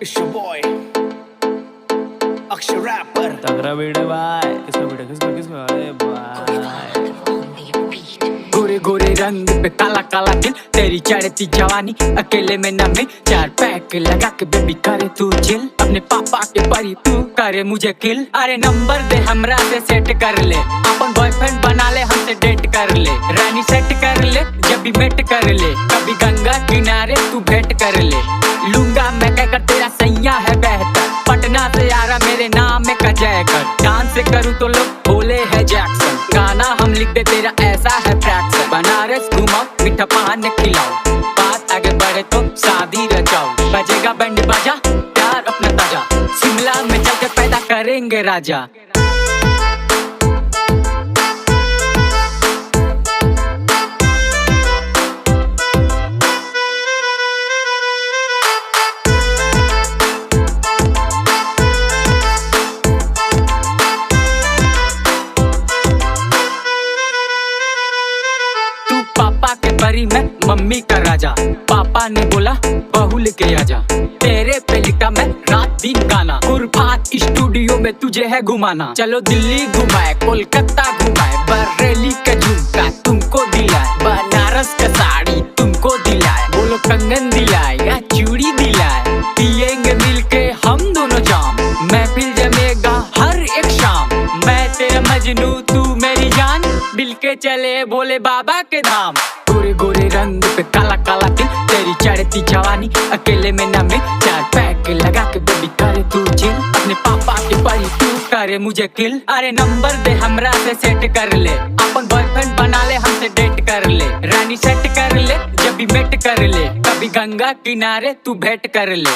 It's your boy अक्षर wrapper. तगड़ा beat है भाई। किसका अरे भाई। गोरे गोरे रंग पे काला काला दिल, तेरी चढ़ती जवानी अकेले में न मिल। 4 पैक लगा के बेबी करे तू चिल, अपने पापा के परी तू करे मुझे किल। अरे नंबर दे हमरा से सेट कर ले, अपन बॉयफ्रेंड बना ले, हमसे डेट कर ले। रानी सेट कर ले, जब भी मेट कर ले, कभी गंगा किनारे तू भेंट कर ले। लूंगा मैं कहकर तेरा सैया है बेहतर, पटना से आ रहा मेरे नाम में कजय कर। डांस करूँ तो लोग बोले है जैक्सन, गाना हम लिख दे तेरा ऐसा है फ्रैक्शन। बनारस घुमाओ मीठा पान खिलाओ, बात आगे बढ़े तो शादी रचाओ। बजेगा बैंड बाजा प्यार अपना ताजा, शिमला में चल के पैदा करेंगे राजा। परी मैं मम्मी का राजा, पापा ने बोला बहू लेके आजा। तेरे पे लिखा मैं रात दिन गाना, गुरफात स्टूडियो में तुझे है घुमाना। चलो दिल्ली घुमाए, कोलकाता घुमाए, बरेली का झुमका तुमको दिलाए, बनारस का साड़ी तुमको दिलाए। बोलो कंगन दिलाए या चूड़ी दिलाए, पियेंगे मिलके हम दोनों जाम। महफिल जमेगा हर एक शाम, मैं तेरा मजनू तू मेरी जान, मिल के चले बोले बाबा के धाम। गोरे गोरे रंग पे काला काला दिल, तेरी चढ़ती जवानी अकेले में न मिल। 4 पैक लगा के बेबी करे तू चिल, अपने पापा के परी तू करे मुझे किल। अरे नंबर दे हमरा से सेट कर ले, अपन बॉयफ्रेंड बना ले, हमसे डेट कर ले। रानी सेट कर ले, जब भी मेट कर ले, कभी गंगा किनारे तू भेंट कर ले।